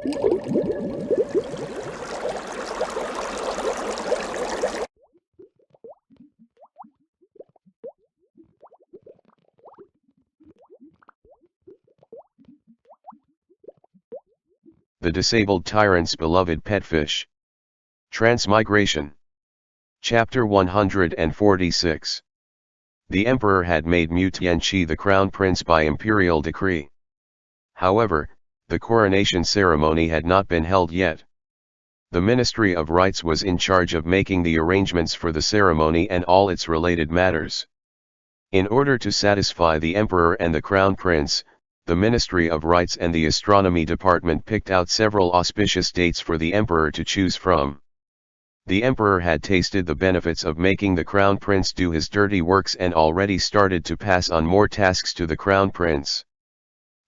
The disabled tyrant's beloved pet fish. Transmigration. Chapter 146. The emperor had made Mu Tianqi the crown prince by imperial decree. However, the coronation ceremony had not been held yet. The Ministry of Rites was in charge of making the arrangements for the ceremony and all its related matters. In order to satisfy the emperor and the crown prince, the Ministry of Rites and the astronomy department picked out several auspicious dates for the emperor to choose from. The emperor had tasted the benefits of making the crown prince do his dirty works and already started to pass on more tasks to the crown prince.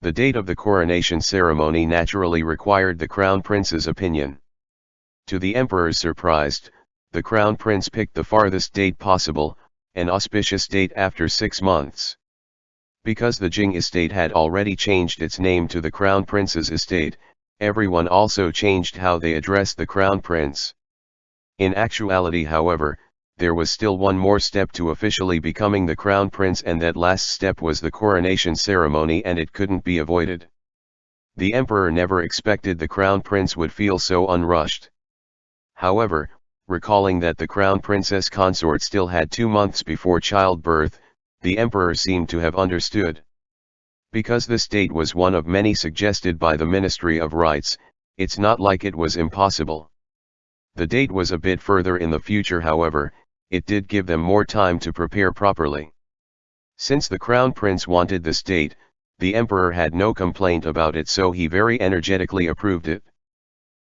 The date of the coronation ceremony naturally required the crown prince's opinion. To the emperor's surprise, the crown prince picked the farthest date possible, an auspicious date after 6 months. Because the Jing estate had already changed its name to the crown prince's estate, everyone also changed how they addressed the crown prince. In actuality, however, there was still one more step to officially becoming the crown prince, and that last step was the coronation ceremony, and it couldn't be avoided. The emperor never expected the crown prince would feel so unrushed. However, recalling that the crown princess consort still had 2 months before childbirth, the emperor seemed to have understood. Because this date was one of many suggested by the Ministry of Rites, it's not like it was impossible. The date was a bit further in the future, however, it did give them more time to prepare properly. Since the crown prince wanted this date, the emperor had no complaint about it, so he very energetically approved it.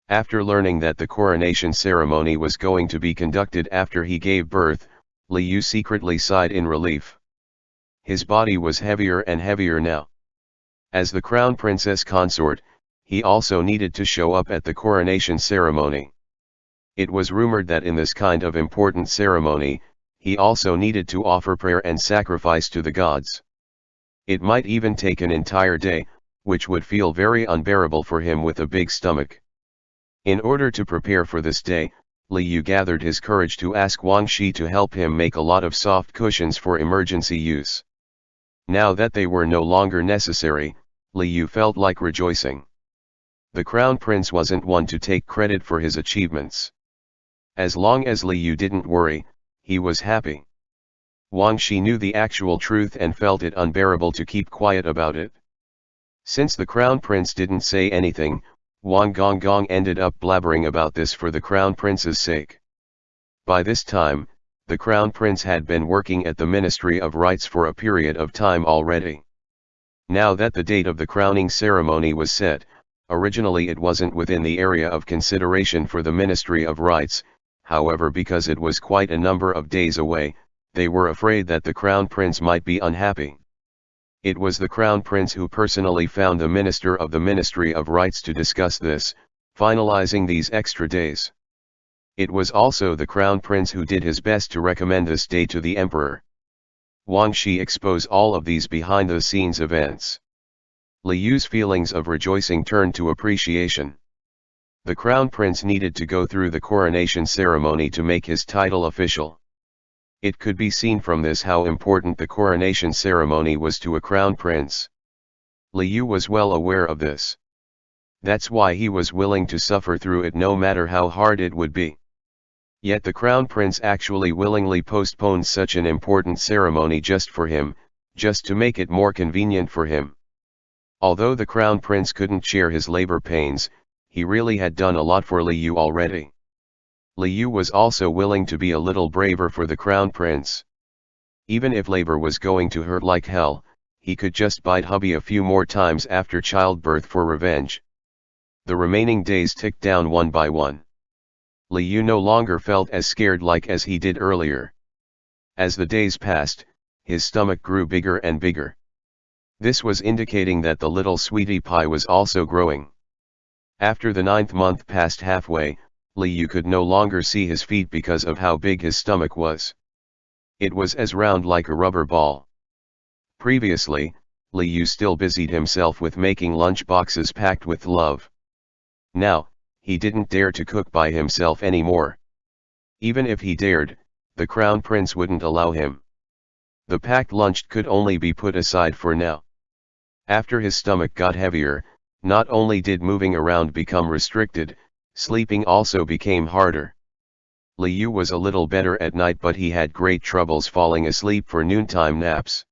After learning that the coronation ceremony was going to be conducted after he gave birth, Liu secretly sighed in relief. His body was heavier and heavier now. As the crown princess consort, he also needed to show up at the coronation ceremony. It was rumored that in this kind of important ceremony, he also needed to offer prayer and sacrifice to the gods. It might even take an entire day, which would feel very unbearable for him with a big stomach. In order to prepare for this day, Liu gathered his courage to ask Wang Shi to help him make a lot of soft cushions for emergency use. Now that they were no longer necessary, Liu felt like rejoicing. The crown prince wasn't one to take credit for his achievements. As long as Liu didn't worry, he was happy. Wang Shi knew the actual truth and felt it unbearable to keep quiet about it. Since the crown prince didn't say anything, Wang Gonggong ended up blabbering about this for the crown prince's sake. By this time, the crown prince had been working at the Ministry of Rites for a period of time already. Now that the date of the crowning ceremony was set, originally it wasn't within the area of consideration for the Ministry of Rites. However, because it was quite a number of days away, they were afraid that the crown prince might be unhappy. It was the crown prince who personally found the minister of the Ministry of Rites to discuss this, finalizing these extra days. It was also the crown prince who did his best to recommend this day to the emperor. Wang Shi exposed all of these behind-the-scenes events. Liu's feelings of rejoicing turned to appreciation. The crown prince needed to go through the coronation ceremony to make his title official. It could be seen from this how important the coronation ceremony was to a crown prince. Liu was well aware of this. That's why he was willing to suffer through it no matter how hard it would be. Yet the crown prince actually willingly postponed such an important ceremony just for him, just to make it more convenient for him. Although the crown prince couldn't share his labor pains, he really had done a lot for Liu already. Liu was also willing to be a little braver for the crown prince. Even if labor was going to hurt like hell, he could just bite hubby a few more times after childbirth for revenge. The remaining days ticked down one by one. Liu no longer felt as scared like as he did earlier. As the days passed, his stomach grew bigger and bigger. This was indicating that the little sweetie pie was also growing. After the 9th month passed halfway, Liu could no longer see his feet because of how big his stomach was. It was as round like a rubber ball. Previously, Liu still busied himself with making lunch boxes packed with love. Now, he didn't dare to cook by himself anymore. Even if he dared, the crown prince wouldn't allow him. The packed lunch could only be put aside for now. After his stomach got heavier, not only did moving around become restricted, sleeping also became harder. Liu was a little better at night, but he had great troubles falling asleep for noontime naps.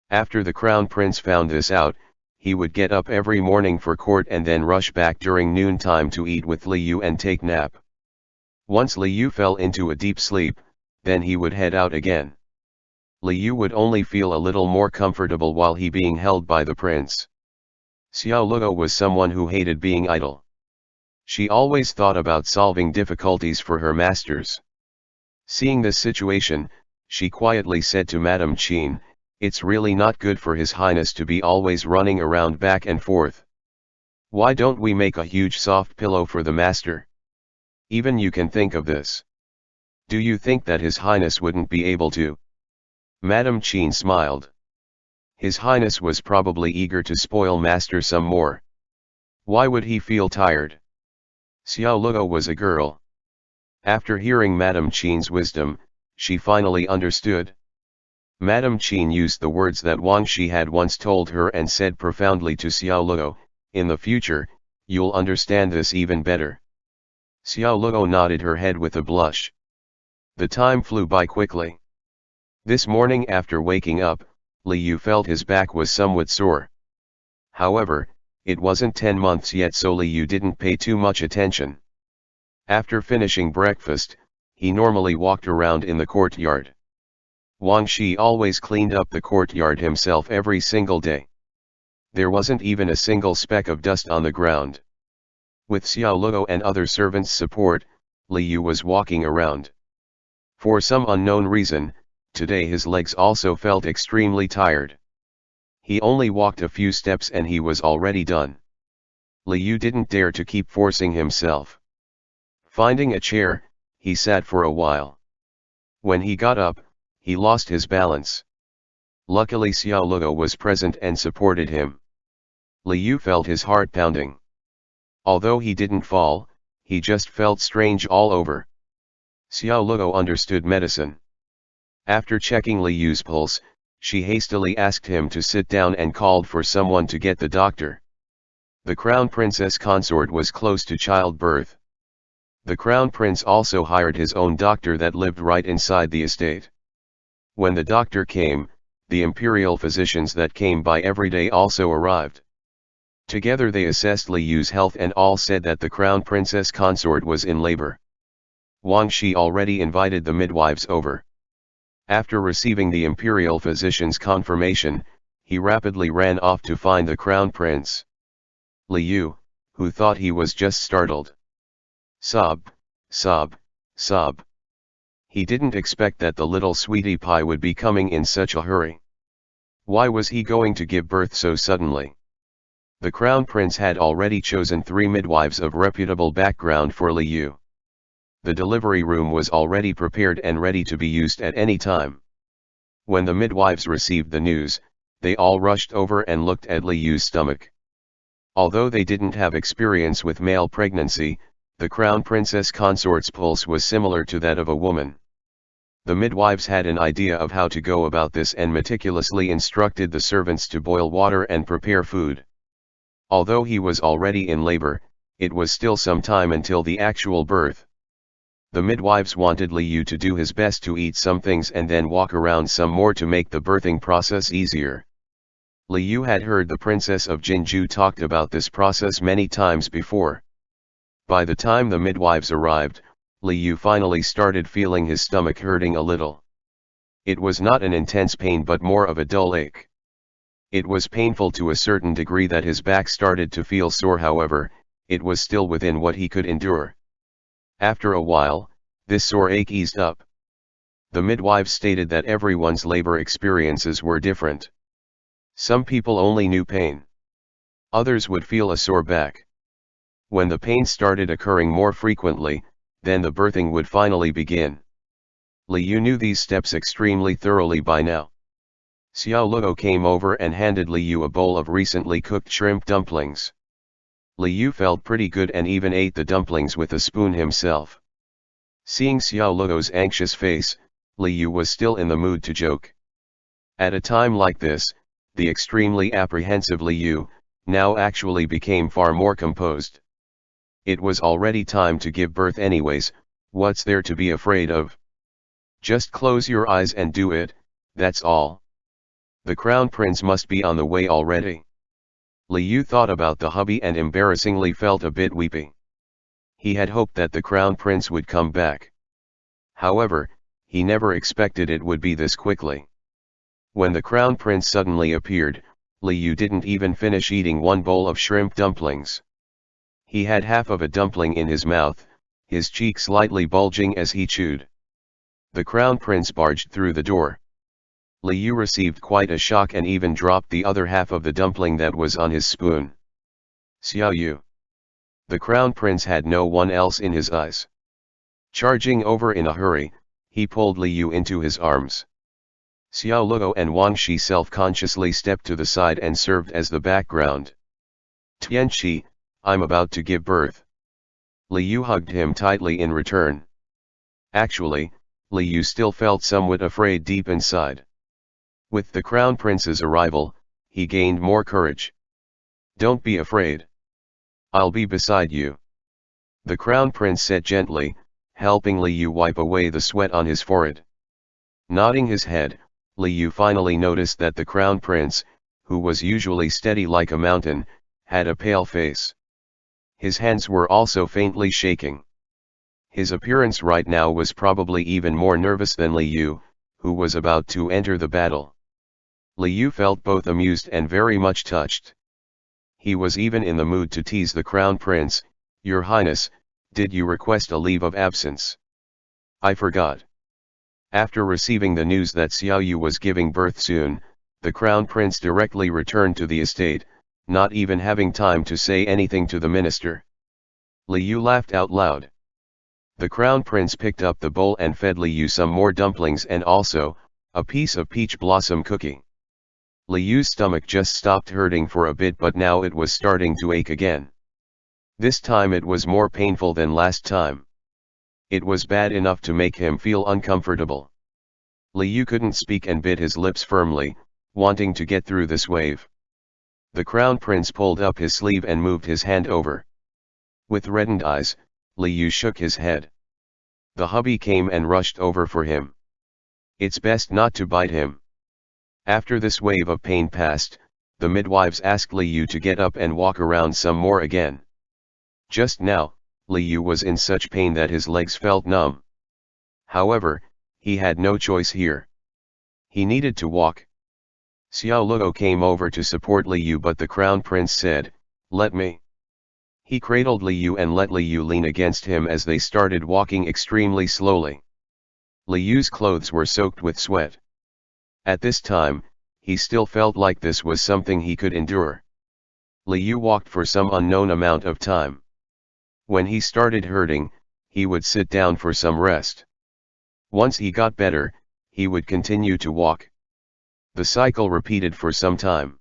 After the crown prince found this out, he would get up every morning for court and then rush back during noontime to eat with Liu and take nap. Once Liu fell into a deep sleep, then he would head out again. Liu would only feel a little more comfortable while he being held by the prince. Xiao Luo was someone who hated being idle. She always thought about solving difficulties for her masters. Seeing this situation, she quietly said to Madame Qin, "It's really not good for His Highness to be always running around back and forth. Why don't we make a huge soft pillow for the master? Even you can think of this. Do you think that His Highness wouldn't be able to?" Madame Qin smiled. His Highness was probably eager to spoil master some more. Why would he feel tired? Xiao Luo was a girl. After hearing Madame Qin's wisdom, she finally understood. Madame Qin used the words that Wang Shi had once told her and said profoundly to Xiao Luo, "In the future, you'll understand this even better." Xiao Luo nodded her head with a blush. The time flew by quickly. This morning after waking up, Liu felt his back was somewhat sore. However, it wasn't 10 months yet, so Liu didn't pay too much attention. After finishing breakfast, he normally walked around in the courtyard. Wang Shi always cleaned up the courtyard himself every single day. There wasn't even a single speck of dust on the ground. With Xiao Luo and other servants' support, Liu was walking around. For some unknown reason, today his legs also felt extremely tired. He only walked a few steps and he was already done. Liu didn't dare to keep forcing himself. Finding a chair, he sat for a while. When he got up, he lost his balance. Luckily Xiao Luo was present and supported him. Liu felt his heart pounding. Although he didn't fall, he just felt strange all over. Xiao Luo understood medicine. After checking Liu's pulse, she hastily asked him to sit down and called for someone to get the doctor. The crown princess consort was close to childbirth. The crown prince also hired his own doctor that lived right inside the estate. When the doctor came, the imperial physicians that came by every day also arrived. Together they assessed Liu's health and all said that the crown princess consort was in labor. Wang Shi already invited the midwives over. After receiving the imperial physician's confirmation, he rapidly ran off to find the crown prince. Liu, who thought he was just startled. Sob, sob, sob. He didn't expect that the little sweetie pie would be coming in such a hurry. Why was he going to give birth so suddenly? The crown prince had already chosen 3 midwives of reputable background for Liu. The delivery room was already prepared and ready to be used at any time. When the midwives received the news, they all rushed over and looked at Liu's stomach. Although they didn't have experience with male pregnancy, the crown princess consort's pulse was similar to that of a woman. The midwives had an idea of how to go about this and meticulously instructed the servants to boil water and prepare food. Although he was already in labor, it was still some time until the actual birth. The midwives wanted Liu to do his best to eat some things and then walk around some more to make the birthing process easier. Liu had heard the princess of Jinju talked about this process many times before. By the time the midwives arrived, Liu finally started feeling his stomach hurting a little. It was not an intense pain but more of a dull ache. It was painful to a certain degree that his back started to feel sore, however, it was still within what he could endure. After a while, this sore ache eased up. The midwives stated that everyone's labor experiences were different. Some people only knew pain. Others would feel a sore back. When the pain started occurring more frequently, then the birthing would finally begin. Liu knew these steps extremely thoroughly by now. Xiao Luo came over and handed Liu a bowl of recently cooked shrimp dumplings. Li Yu felt pretty good and even ate the dumplings with a spoon himself. Seeing Xiao Luo's anxious face, Li Yu was still in the mood to joke. At a time like this, the extremely apprehensive Li Yu now actually became far more composed. It was already time to give birth anyways, what's there to be afraid of? Just close your eyes and do it, that's all. The crown prince must be on the way already. Li Yu thought about the hubby and embarrassingly felt a bit weepy. He had hoped that the crown prince would come back. However, he never expected it would be this quickly. When the crown prince suddenly appeared, Li Yu didn't even finish eating one bowl of shrimp dumplings. He had half of a dumpling in his mouth, his cheek slightly bulging as he chewed. The crown prince barged through the door. Li Yu received quite a shock and even dropped the other half of the dumpling that was on his spoon. Xiao Yu. The crown prince had no one else in his eyes. Charging over in a hurry, he pulled Li Yu into his arms. Xiao Luo and Wang Shi self-consciously stepped to the side and served as the background. Tianqi, I'm about to give birth. Li Yu hugged him tightly in return. Actually, Li Yu still felt somewhat afraid deep inside. With the crown prince's arrival, he gained more courage. Don't be afraid. I'll be beside you. The crown prince said gently, helping Li Yu wipe away the sweat on his forehead. Nodding his head, Li Yu finally noticed that the crown prince, who was usually steady like a mountain, had a pale face. His hands were also faintly shaking. His appearance right now was probably even more nervous than Li Yu, who was about to enter the battle. Li Yu felt both amused and very much touched. He was even in the mood to tease the crown prince, Your Highness, did you request a leave of absence? I forgot. After receiving the news that Xiao Yu was giving birth soon, the crown prince directly returned to the estate, not even having time to say anything to the minister. Li Yu laughed out loud. The crown prince picked up the bowl and fed Li Yu some more dumplings and also a piece of peach blossom cookie. Li Yu's stomach just stopped hurting for a bit, but now it was starting to ache again. This time it was more painful than last time. It was bad enough to make him feel uncomfortable. Li Yu couldn't speak and bit his lips firmly, wanting to get through this wave. The crown prince pulled up his sleeve and moved his hand over. With reddened eyes, Li Yu shook his head. The hubby came and rushed over for him. It's best not to bite him. After this wave of pain passed, the midwives asked Li Yu to get up and walk around some more again. Just now, Li Yu was in such pain that his legs felt numb. However, he had no choice here. He needed to walk. Xiao Luo came over to support Li Yu, but the crown prince said, Let me. He cradled Li Yu and let Li Yu lean against him as they started walking extremely slowly. Li Yu's clothes were soaked with sweat. At this time, he still felt like this was something he could endure. Li Yu walked for some unknown amount of time. When he started hurting, he would sit down for some rest. Once he got better, he would continue to walk. The cycle repeated for some time.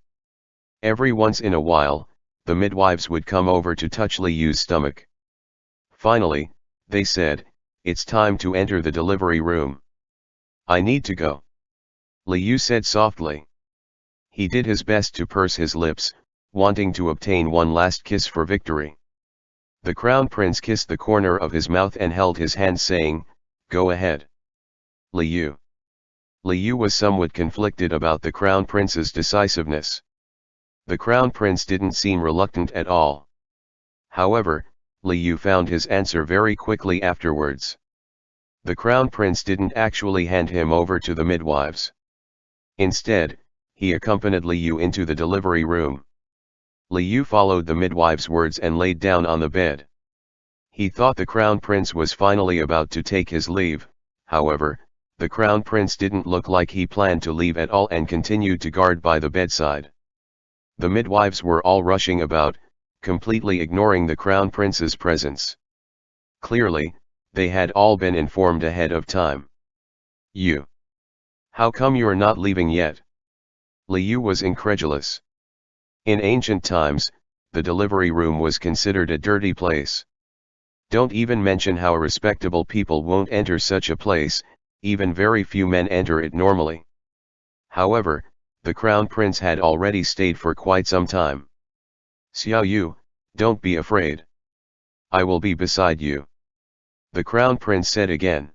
Every once in a while, the midwives would come over to touch Li Yu's stomach. Finally, they said, It's time to enter the delivery room. I need to go. Li Yu said softly. He did his best to purse his lips, wanting to obtain one last kiss for victory. The crown prince kissed the corner of his mouth and held his hand, saying, Go ahead. Li Yu. Li Yu was somewhat conflicted about the crown prince's decisiveness. The crown prince didn't seem reluctant at all. However, Li Yu found his answer very quickly afterwards. The crown prince didn't actually hand him over to the midwives. Instead, he accompanied Li Yu into the delivery room. Li Yu followed the midwife's words and laid down on the bed. He thought the crown prince was finally about to take his leave. However, the crown prince didn't look like he planned to leave at all and continued to guard by the bedside. The midwives were all rushing about, completely ignoring the crown prince's presence. Clearly, they had all been informed ahead of time. You. How come you're not leaving yet? Li Yu was incredulous. In ancient times, the delivery room was considered a dirty place. Don't even mention how respectable people won't enter such a place, even very few men enter it normally. However, the crown prince had already stayed for quite some time. "Xiao Yu, don't be afraid. I will be beside you," the crown prince said again.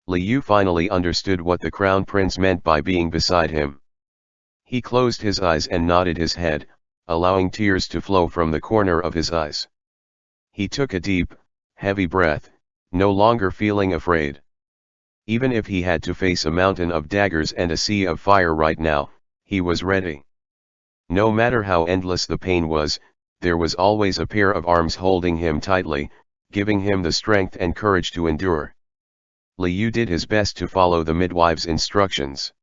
Li Yu finally understood what the crown prince meant by being beside him. He closed his eyes and nodded his head, allowing tears to flow from the corner of his eyes. He took a deep, heavy breath, no longer feeling afraid. Even if he had to face a mountain of daggers and a sea of fire right now, he was ready. No matter how endless the pain was, there was always a pair of arms holding him tightly, giving him the strength and courage to endure. Li Yu did his best to follow the midwife's instructions.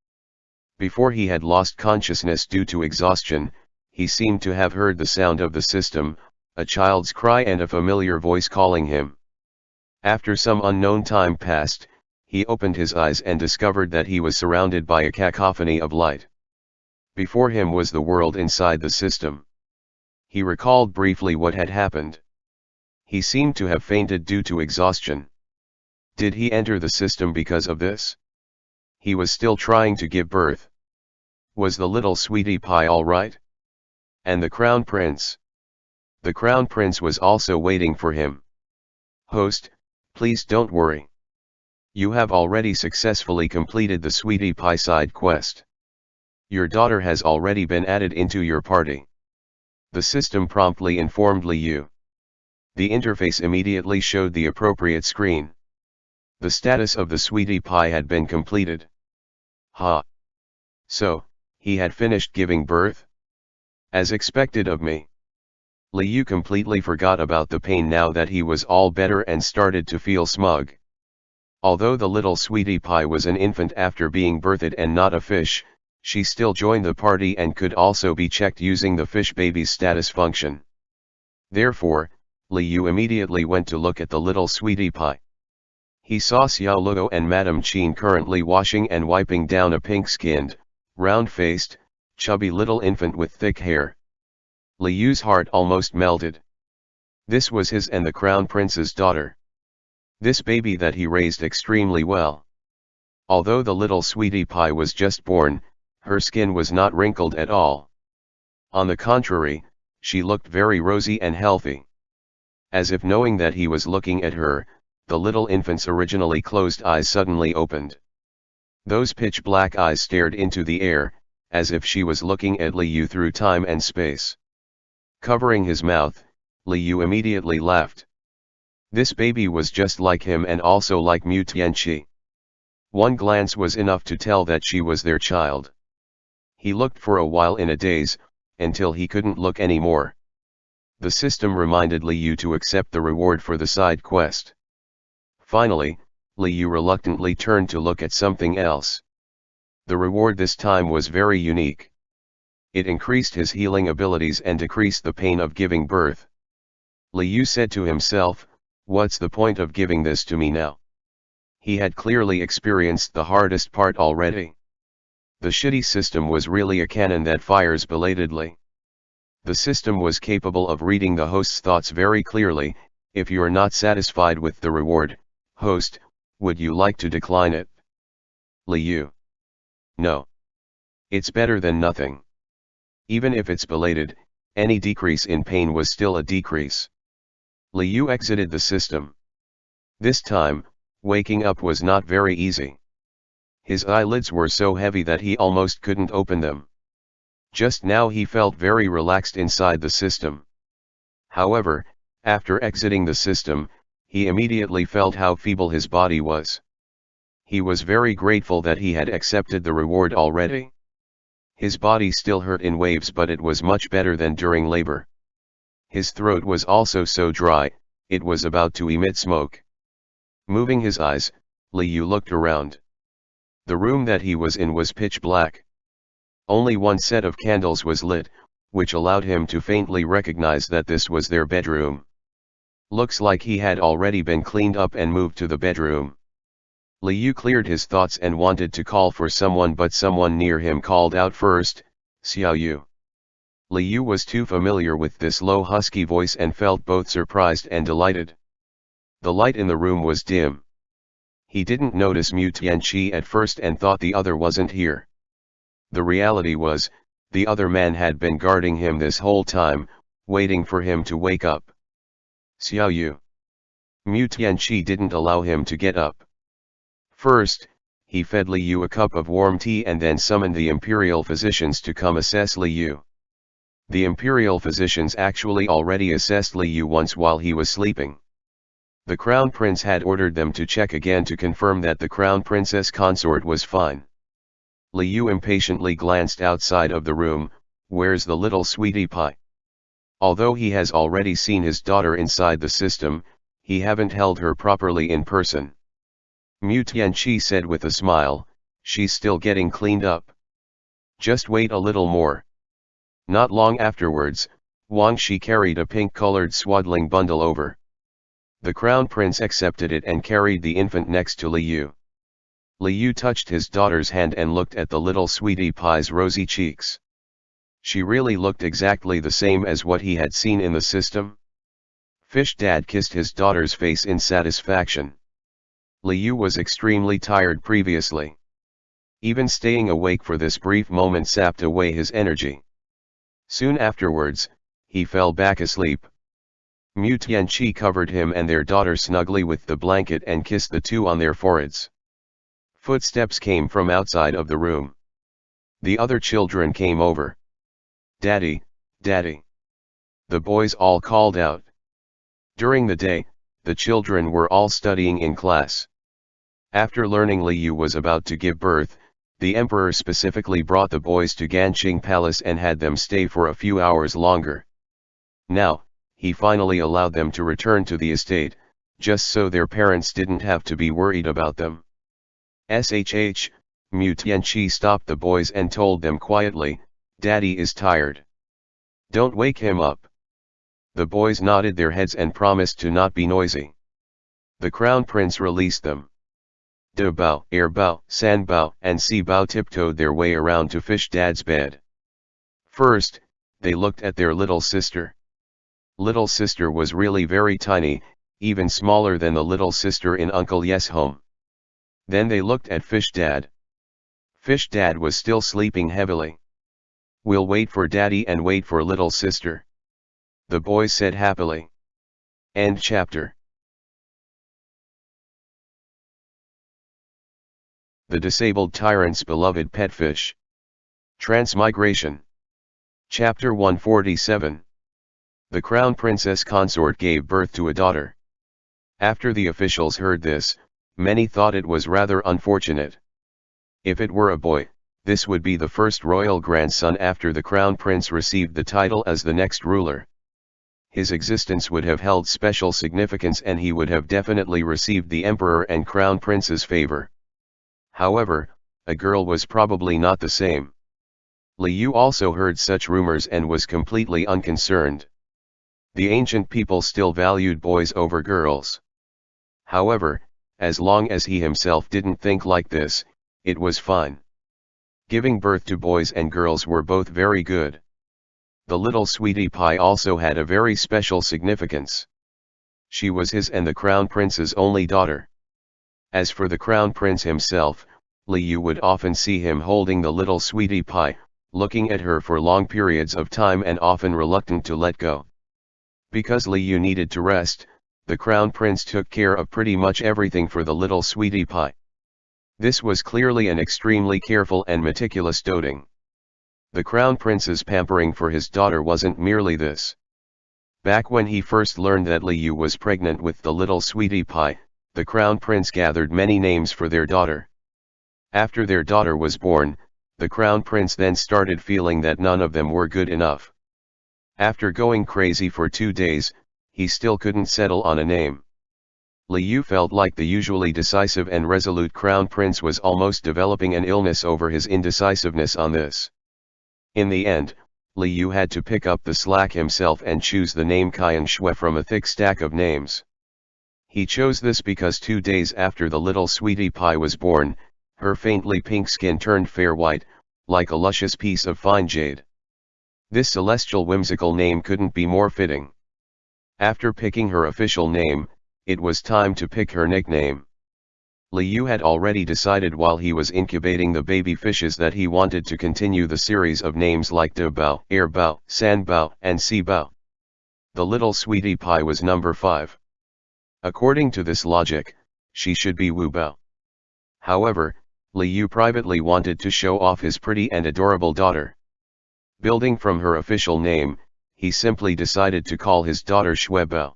Before he had lost consciousness due to exhaustion, he seemed to have heard the sound of the system, a child's cry and a familiar voice calling him. After some unknown time passed, he opened his eyes and discovered that he was surrounded by a cacophony of light. Before him was the world inside the system. He recalled briefly what had happened. He seemed to have fainted due to exhaustion. Did he enter the system because of this? He was still trying to give birth. Was the little sweetie pie all right? And the crown prince? The crown prince was also waiting for him. "Host, please don't worry. You have already successfully completed the sweetie pie side quest. Your daughter has already been added into your party," the system promptly informed Li Yu. The interface immediately showed the appropriate screen. The status of the sweetie pie had been completed. Ha! So, he had finished giving birth? As expected of me. Li Yu completely forgot about the pain now that he was all better and started to feel smug. Although the little sweetie pie was an infant after being birthed and not a fish, she still joined the party and could also be checked using the fish baby's status function. Therefore, Li Yu immediately went to look at the little sweetie pie. He saw Xiao Luo and Madame Qin currently washing and wiping down a pink-skinned, round-faced, chubby little infant with thick hair. Li Yu's heart almost melted. This was his and the crown prince's daughter. This baby that he raised extremely well. Although the little sweetie pie was just born, her skin was not wrinkled at all. On the contrary, she looked very rosy and healthy. As if knowing that he was looking at her, the little infant's originally closed eyes suddenly opened. Those pitch-black eyes stared into the air, as if she was looking at Li Yu through time and space. Covering his mouth, Li Yu immediately laughed. This baby was just like him and also like Mu Tianqi. One glance was enough to tell that she was their child. He looked for a while in a daze, until he couldn't look anymore. The system reminded Li Yu to accept the reward for the side quest. Finally, Li Yu reluctantly turned to look at something else. The reward this time was very unique. It increased his healing abilities and decreased the pain of giving birth. Li Yu said to himself, "What's the point of giving this to me now?" He had clearly experienced the hardest part already. The shitty system was really a cannon that fires belatedly. The system was capable of reading the host's thoughts very clearly. "If you're not satisfied with the reward, host, would you like to decline it?" Li Yu: "No. It's better than nothing. Even if it's belated, any decrease in pain was still a decrease." Li Yu exited the system. This time, waking up was not very easy. His eyelids were so heavy that he almost couldn't open them. Just now he felt very relaxed inside the system. However, after exiting the system, he immediately felt how feeble his body was. He was very grateful that he had accepted the reward already. His body still hurt in waves, but it was much better than during labor. His throat was also so dry, it was about to emit smoke. Moving his eyes, Li Yu looked around. The room that he was in was pitch black. Only one set of candles was lit, which allowed him to faintly recognize that this was their bedroom. Looks like he had already been cleaned up and moved to the bedroom. Li Yu cleared his thoughts and wanted to call for someone, but someone near him called out first, "Xiao Yu." Liu was too familiar with this low husky voice and felt both surprised and delighted. The light in the room was dim. He didn't notice Mu Tianqi at first and thought the other wasn't here. The reality was, the other man had been guarding him this whole time, waiting for him to wake up. Xiao Yu. Mu Tianqi didn't allow him to get up. First, he fed Liu a cup of warm tea and then summoned the imperial physicians to come assess Liu. The imperial physicians actually already assessed Liu once while he was sleeping. The crown prince had ordered them to check again to confirm that the crown princess consort was fine. Liu impatiently glanced outside of the room. Where's the little sweetie pie? Although he has already seen his daughter inside the system, he haven't held her properly in person. Mu Tianqi said with a smile, she's still getting cleaned up. Just wait a little more. Not long afterwards, Wang Shi carried a pink-colored swaddling bundle over. The crown prince accepted it and carried the infant next to Liu. Liu touched his daughter's hand and looked at the little sweetie pie's rosy cheeks. She really looked exactly the same as what he had seen in the system. Fish Dad kissed his daughter's face in satisfaction. Liu was extremely tired previously. Even staying awake for this brief moment sapped away his energy. Soon afterwards, he fell back asleep. Mu Tianqi covered him and their daughter snugly with the blanket and kissed the two on their foreheads. Footsteps came from outside of the room. The other children came over. Daddy, Daddy. The boys all called out. During the day, the children were all studying in class. After learning Liu was about to give birth, the emperor specifically brought the boys to Ganqing Palace and had them stay for a few hours longer. Now, he finally allowed them to return to the estate, just so their parents didn't have to be worried about them. SHH, Mu Tianqi stopped the boys and told them quietly, Daddy is tired. Don't wake him up. The boys nodded their heads and promised to not be noisy. The crown prince released them. De Bao, Air Bao, San Bao, and Si Bao tiptoed their way around to Fish Dad's bed. First, they looked at their little sister. Little sister was really very tiny, even smaller than the little sister in Uncle Yes' home. Then they looked at Fish Dad. Fish Dad was still sleeping heavily. We'll wait for Daddy and wait for little sister, the boys said happily. End chapter. The disabled tyrant's beloved pet fish. Transmigration. Chapter 147. The crown princess consort gave birth to a daughter. After the officials heard this, many thought it was rather unfortunate. If it were a boy, this would be the first royal grandson after the crown prince received the title as the next ruler. His existence would have held special significance and he would have definitely received the emperor and crown prince's favor. However, a girl was probably not the same. Liu also heard such rumors and was completely unconcerned. The ancient people still valued boys over girls. However, as long as he himself didn't think like this, it was fine. Giving birth to boys and girls were both very good. The little sweetie pie also had a very special significance. She was his and the crown prince's only daughter. As for the crown prince himself, Liu would often see him holding the little sweetie pie, looking at her for long periods of time and often reluctant to let go. Because Liu needed to rest, the crown prince took care of pretty much everything for the little sweetie pie. This was clearly an extremely careful and meticulous doting. The crown prince's pampering for his daughter wasn't merely this. Back when he first learned that Liu was pregnant with the little sweetie pie, the crown prince gathered many names for their daughter. After their daughter was born, the crown prince then started feeling that none of them were good enough. After going crazy for 2 days, he still couldn't settle on a name. Liu felt like the usually decisive and resolute crown prince was almost developing an illness over his indecisiveness on this. In the end, Liu had to pick up the slack himself and choose the name Qiang Shui from a thick stack of names. He chose this because 2 days after the little sweetie pie was born, her faintly pink skin turned fair white, like a luscious piece of fine jade. This celestial whimsical name couldn't be more fitting. After picking her official name, it was time to pick her nickname. Liu had already decided while he was incubating the baby fishes that he wanted to continue the series of names like Dabao, Airbao, Sandbao, and Seabao. The little sweetie pie was number 5. According to this logic, she should be Wubao. However, Liu privately wanted to show off his pretty and adorable daughter. Building from her official name, he simply decided to call his daughter Xuebao.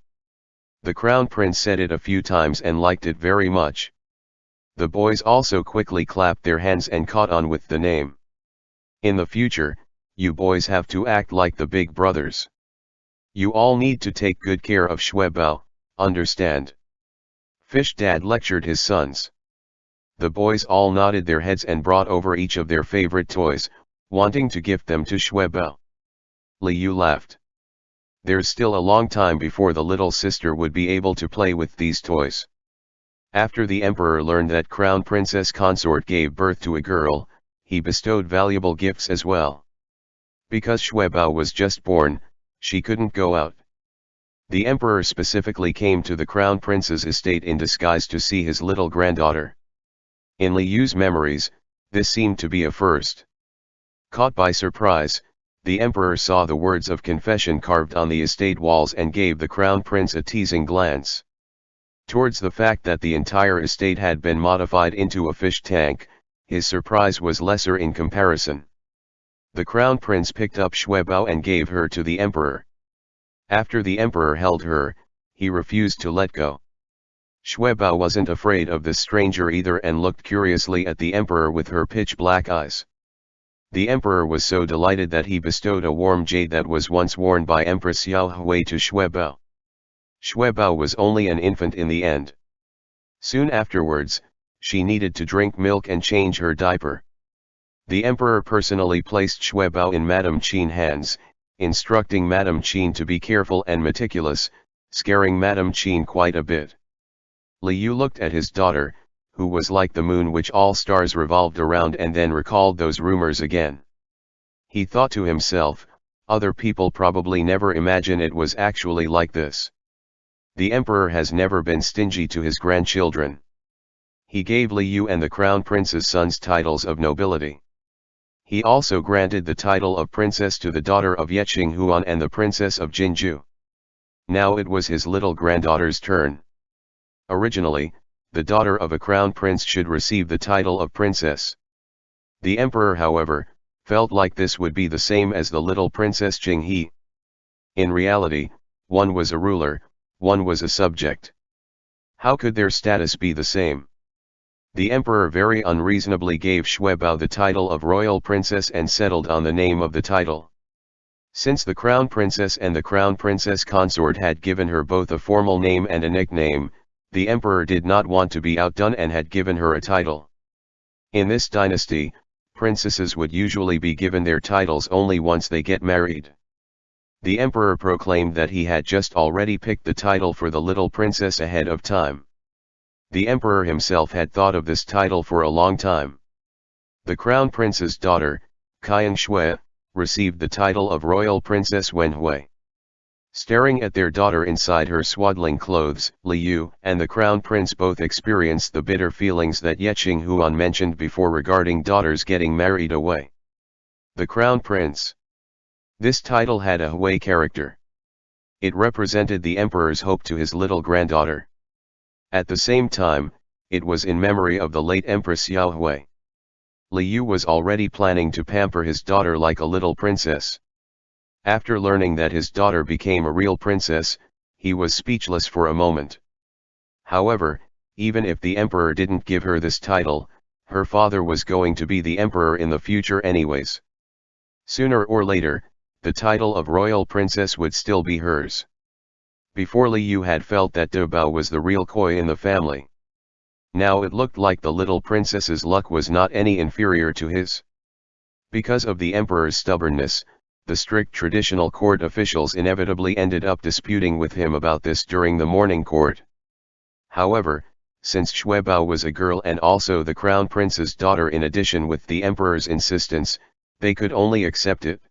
The crown prince said it a few times and liked it very much. The boys also quickly clapped their hands and caught on with the name. In the future, you boys have to act like the big brothers. You all need to take good care of Xuebao, understand? Fish Dad lectured his sons. The boys all nodded their heads and brought over each of their favorite toys, wanting to gift them to Xuebao. Liu laughed. There's still a long time before the little sister would be able to play with these toys. After the emperor learned that crown princess consort gave birth to a girl, he bestowed valuable gifts as well. Because Xuebao was just born, she couldn't go out. The emperor specifically came to the crown prince's estate in disguise to see his little granddaughter. In Liu's memories, this seemed to be a first. Caught by surprise, the emperor saw the words of confession carved on the estate walls and gave the crown prince a teasing glance. Towards the fact that the entire estate had been modified into a fish tank, his surprise was lesser in comparison. The crown prince picked up Xuebao and gave her to the emperor. After the emperor held her, he refused to let go. Xuebao wasn't afraid of this stranger either and looked curiously at the emperor with her pitch-black eyes. The emperor was so delighted that he bestowed a warm jade that was once worn by Empress Xiaohui to Xuebao. Xuebao was only an infant in the end. Soon afterwards, she needed to drink milk and change her diaper. The emperor personally placed Xuebao in Madame Qin's hands, instructing Madame Qin to be careful and meticulous, scaring Madame Qin quite a bit. Liu looked at his daughter, who was like the moon which all stars revolved around, and then recalled those rumors again. He thought to himself, other people probably never imagine it was actually like this. The emperor has never been stingy to his grandchildren. He gave Liu and the crown prince's sons titles of nobility. He also granted the title of princess to the daughter of Xuěshān and the princess of Jinju. Now it was his little granddaughter's turn. Originally, the daughter of a crown prince should receive the title of princess. The emperor, however, felt like this would be the same as the little princess Jinghe. In reality, one was a ruler, one was a subject. How could their status be the same? The emperor very unreasonably gave Xuebao the title of royal princess and settled on the name of the title. Since the crown princess and the crown princess consort had given her both a formal name and a nickname, the emperor did not want to be outdone and had given her a title. In this dynasty, princesses would usually be given their titles only once they get married. The emperor proclaimed that he had just already picked the title for the little princess ahead of time. The emperor himself had thought of this title for a long time. The crown prince's daughter, Qiang Shui, received the title of royal princess Wenhui. Staring at their daughter inside her swaddling clothes, Liu and the crown prince both experienced the bitter feelings that Xuěshān mentioned before regarding daughters getting married away. The crown prince. This title had a Hui character. It represented the emperor's hope to his little granddaughter. At the same time, it was in memory of the late Empress Xiaohui. Liu was already planning to pamper his daughter like a little princess. After learning that his daughter became a real princess, he was speechless for a moment. However, even if the emperor didn't give her this title, her father was going to be the emperor in the future anyways. Sooner or later, the title of royal princess would still be hers. Before Liu had felt that Dabao was the real koi in the family. Now it looked like the little princess's luck was not any inferior to his. Because of the emperor's stubbornness, the strict traditional court officials inevitably ended up disputing with him about this during the morning court. However, since Xuebao was a girl and also the crown prince's daughter in addition with the emperor's insistence, they could only accept it.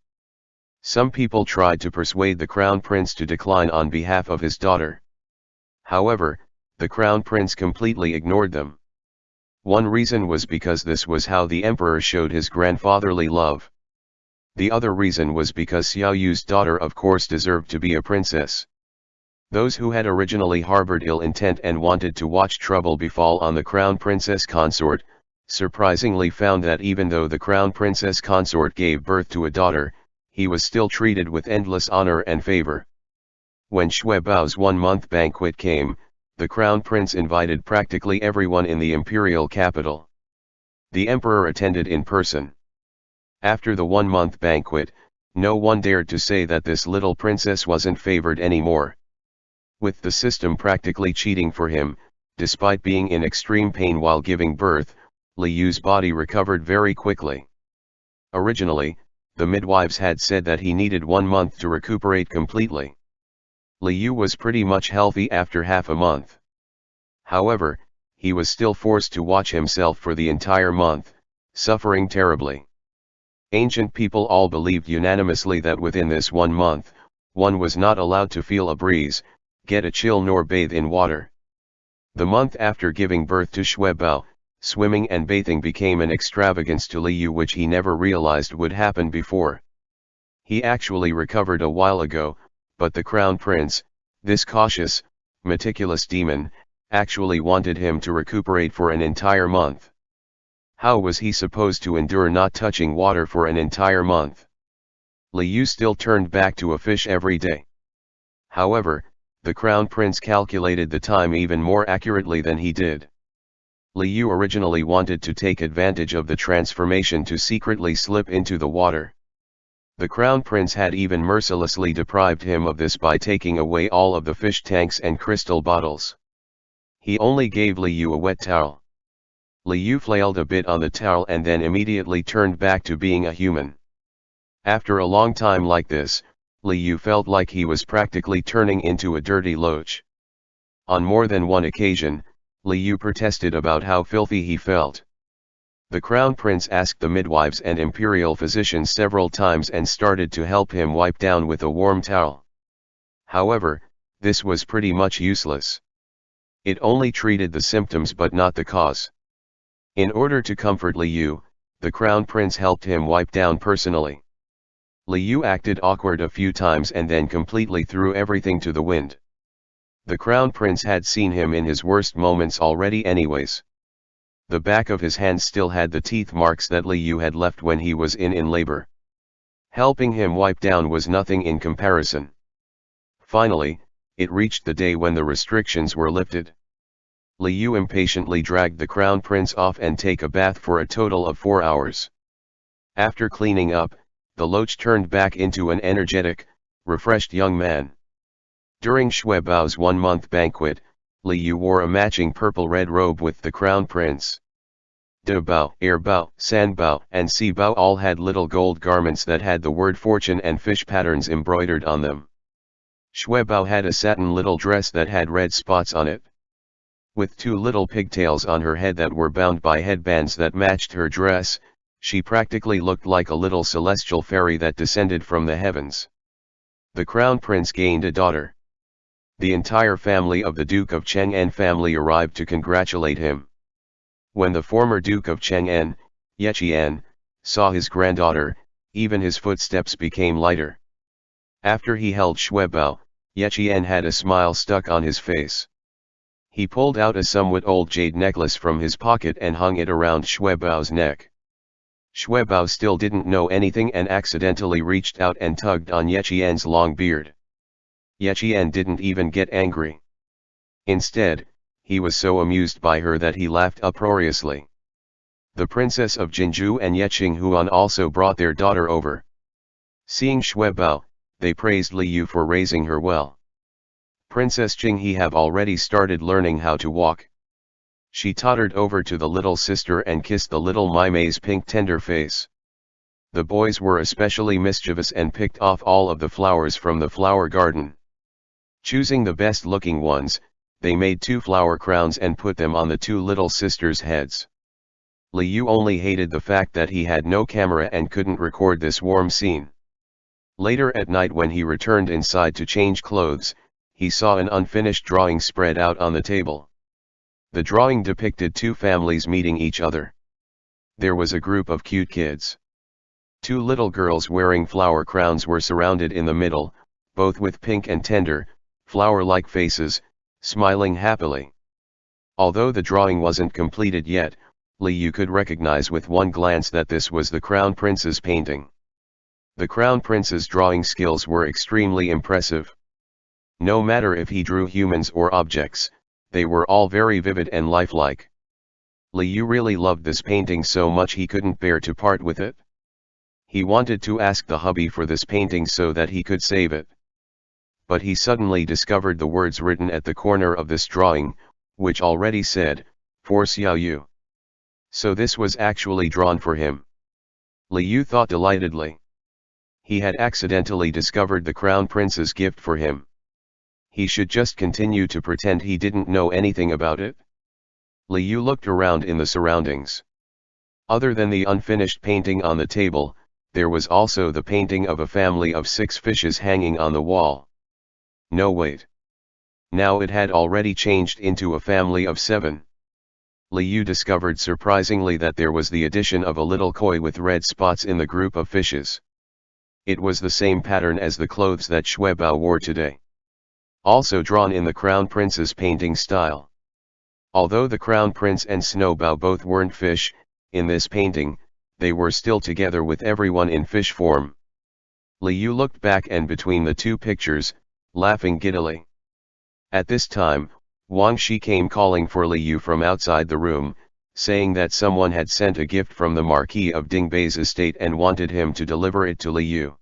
Some people tried to persuade the crown prince to decline on behalf of his daughter. However, the crown prince completely ignored them. One reason was because this was how the emperor showed his grandfatherly love. The other reason was because Xiao Yu's daughter of course deserved to be a princess. Those who had originally harbored ill intent and wanted to watch trouble befall on the crown princess consort, surprisingly found that even though the crown princess consort gave birth to a daughter, he was still treated with endless honor and favor. When Xuěshān's one-month banquet came, the crown prince invited practically everyone in the imperial capital. The emperor attended in person. After the one-month banquet, no one dared to say that this little princess wasn't favored anymore. With the system practically cheating for him, despite being in extreme pain while giving birth, Li Yu's body recovered very quickly. Originally, the midwives had said that he needed 1 month to recuperate completely. Li Yu was pretty much healthy after half a month. However, he was still forced to watch himself for the entire month, suffering terribly. Ancient people all believed unanimously that within this 1 month, one was not allowed to feel a breeze, get a chill nor bathe in water. The month after giving birth to Xuěshān, swimming and bathing became an extravagance to Li Yu which he never realized would happen before. He actually recovered a while ago, but the crown prince, this cautious, meticulous demon, actually wanted him to recuperate for an entire month. How was he supposed to endure not touching water for an entire month? Li Yu still turned back to a fish every day. However, the crown prince calculated the time even more accurately than he did. Li Yu originally wanted to take advantage of the transformation to secretly slip into the water. The crown prince had even mercilessly deprived him of this by taking away all of the fish tanks and crystal bottles. He only gave Li Yu a wet towel. Li Yu flailed a bit on the towel and then immediately turned back to being a human. After a long time like this, Li Yu felt like he was practically turning into a dirty loach. On more than one occasion, Li Yu protested about how filthy he felt. The crown prince asked the midwives and imperial physicians several times and started to help him wipe down with a warm towel. However, this was pretty much useless. It only treated the symptoms but not the cause. In order to comfort Li Yu, the crown prince helped him wipe down personally. Li Yu acted awkward a few times and then completely threw everything to the wind. The crown prince had seen him in his worst moments already anyways. The back of his hand still had the teeth marks that Li Yu had left when he was in labor. Helping him wipe down was nothing in comparison. Finally, it reached the day when the restrictions were lifted. Li Yu impatiently dragged the crown prince off and take a bath for a total of 4 hours. After cleaning up, the loach turned back into an energetic, refreshed young man. During Xuěshān's 1-month banquet, Li Yu wore a matching purple-red robe with the crown prince. De Bao, Air Bao, San Bao, and Si Bao all had little gold garments that had the word fortune and fish patterns embroidered on them. Xuěshān had a satin little dress that had red spots on it. With 2 little pigtails on her head that were bound by headbands that matched her dress, she practically looked like a little celestial fairy that descended from the heavens. The crown prince gained a daughter. The entire family of the Duke of Chang'an family arrived to congratulate him. When the former Duke of Chang'an, Xuěshān, saw his granddaughter, even his footsteps became lighter. After he held Xuěshān, Xuěshān had a smile stuck on his face. He pulled out a somewhat old jade necklace from his pocket and hung it around Xuěshān's neck. Xuěshān still didn't know anything and accidentally reached out and tugged on Xuěshān's long beard. Xuěshān didn't even get angry. Instead, he was so amused by her that he laughed uproariously. The princess of Jinzhou and Xuěshān also brought their daughter over. Seeing Xuěshān, they praised Li Yu for raising her well. Princess Jinghe have already started learning how to walk. She tottered over to the little sister and kissed the little Mai's pink tender face. The boys were especially mischievous and picked off all of the flowers from the flower garden. Choosing the best looking ones, they made 2 flower crowns and put them on the 2 little sisters' heads. Li Yu only hated the fact that he had no camera and couldn't record this warm scene. Later at night when he returned inside to change clothes, he saw an unfinished drawing spread out on the table. The drawing depicted two families meeting each other. There was a group of cute kids. Two little girls wearing flower crowns were surrounded in the middle, both with pink and tender, flower-like faces, smiling happily. Although the drawing wasn't completed yet, Liu could recognize with one glance that this was the Crown Prince's painting. The Crown Prince's drawing skills were extremely impressive. No matter if he drew humans or objects, they were all very vivid and lifelike. Liu really loved this painting so much he couldn't bear to part with it. He wanted to ask the hubby for this painting so that he could save it. But he suddenly discovered the words written at the corner of this drawing, which already said, "For Xiaoyu." So this was actually drawn for him. Liu thought delightedly. He had accidentally discovered the Crown Prince's gift for him. He should just continue to pretend he didn't know anything about it. Liu looked around in the surroundings. Other than the unfinished painting on the table, there was also the painting of a family of 6 fishes hanging on the wall. No wait. Now it had already changed into a family of 7. Liu discovered surprisingly that there was the addition of a little koi with red spots in the group of fishes. It was the same pattern as the clothes that Xuěshān wore today. Also drawn in the Crown Prince's painting style. Although the Crown Prince and Snowbow both weren't fish, in this painting, they were still together with everyone in fish form. Liu looked back and between the two pictures, laughing giddily. At this time, Wang Shi came calling for Liu from outside the room, saying that someone had sent a gift from the Marquis of Dingbei's estate and wanted him to deliver it to Liu.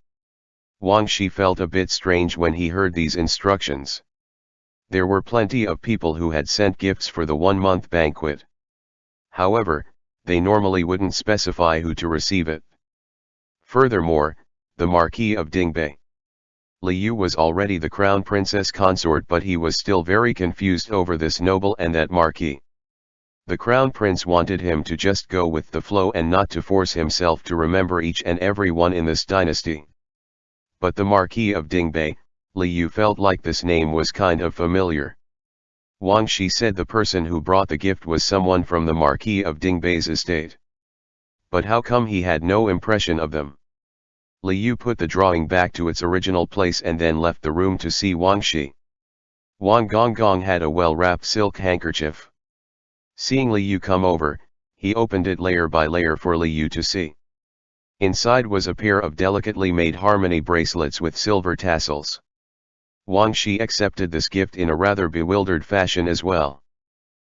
Wang Shi felt a bit strange when he heard these instructions. There were plenty of people who had sent gifts for the 1-month banquet. However, they normally wouldn't specify who to receive it. Furthermore, the Marquis of Dingbei. Liu was already the Crown Princess consort, but he was still very confused over this noble and that Marquis. The Crown Prince wanted him to just go with the flow and not to force himself to remember each and every one in this dynasty. But the Marquis of Dingbei, Liu felt like this name was kind of familiar. Wang Shi said the person who brought the gift was someone from the Marquis of Dingbei's estate. But how come he had no impression of them? Liu put the drawing back to its original place and then left the room to see Wang Shi. Wang Gonggong had a well-wrapped silk handkerchief. Seeing Liu come over, he opened it layer by layer for Liu to see. Inside was a pair of delicately made harmony bracelets with silver tassels. Wang Shi accepted this gift in a rather bewildered fashion as well.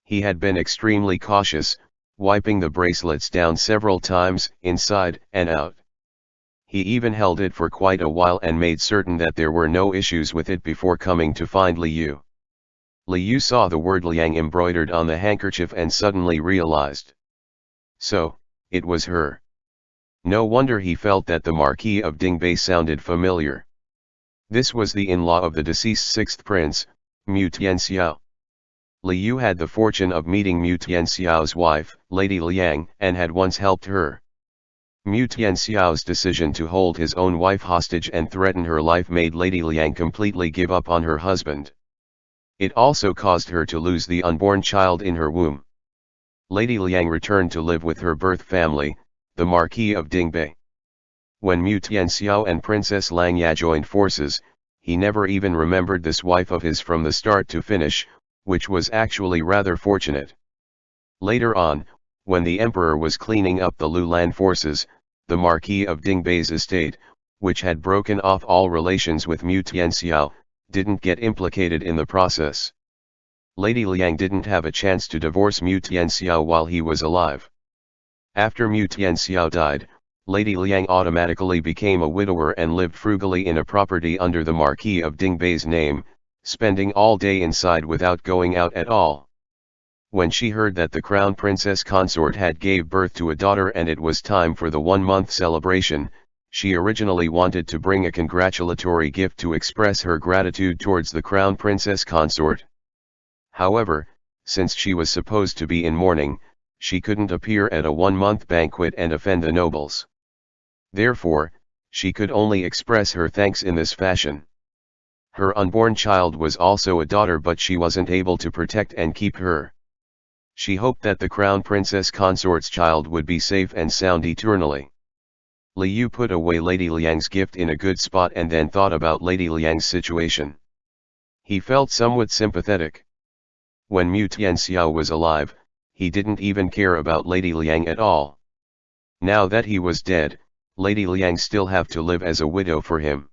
He had been extremely cautious, wiping the bracelets down several times, inside and out. He even held it for quite a while and made certain that there were no issues with it before coming to find Liu. Liu saw the word Liang embroidered on the handkerchief and suddenly realized. So, it was her. No wonder he felt that the Marquis of Dingbei sounded familiar. This was the in-law of the deceased 6th prince, Mu Tianxiao. Liu had the fortune of meeting Mu Tianxiao's wife, Lady Liang, and had once helped her. Mu Tianxiao's decision to hold his own wife hostage and threaten her life made Lady Liang completely give up on her husband. It also caused her to lose the unborn child in her womb. Lady Liang returned to live with her birth family, the Marquis of Dingbei. When Mu Tianxiao and Princess Langya joined forces, he never even remembered this wife of his from the start to finish, which was actually rather fortunate. Later on, when the emperor was cleaning up the Lulan forces, the Marquis of Dingbei's estate, which had broken off all relations with Mu Tianxiao, didn't get implicated in the process. Lady Liang didn't have a chance to divorce Mu Tianxiao while he was alive. After Mu Tianxiao died, Lady Liang automatically became a widower and lived frugally in a property under the Marquis of Dingbei's name, spending all day inside without going out at all. When she heard that the Crown Princess consort had gave birth to a daughter and it was time for the 1-month celebration, she originally wanted to bring a congratulatory gift to express her gratitude towards the Crown Princess consort. However, since she was supposed to be in mourning, she couldn't appear at a 1-month banquet and offend the nobles. Therefore, She could only express her thanks in this fashion. Her unborn child was also a daughter, but she wasn't able to protect and keep her. She hoped that the crown princess consort's child would be safe and sound eternally. Liu put away Lady Liang's gift in a good spot and then thought about Lady Liang's situation. He felt somewhat sympathetic. When Mu Tianxiao was alive, he didn't even care about Lady Liang at all. Now that he was dead, Lady Liang still have to live as a widow for him.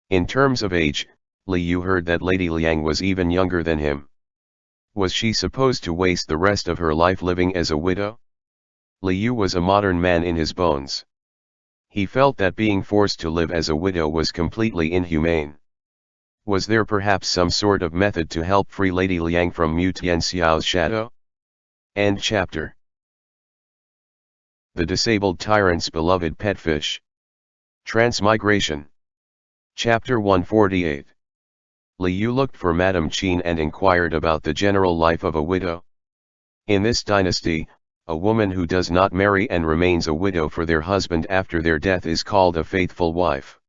In terms of age, Liu heard that Lady Liang was even younger than him. Was she supposed to waste the rest of her life living as a widow? Liu was a modern man in his bones. He felt that being forced to live as a widow was completely inhumane. Was there perhaps some sort of method to help free Lady Liang from Mu Tianxiao's shadow? End chapter. The disabled tyrant's beloved pet fish. Transmigration. Chapter 148. Liu looked for Madame Qin and inquired about the general life of a widow. In this dynasty, a woman who does not marry and remains a widow for their husband after their death is called a faithful wife.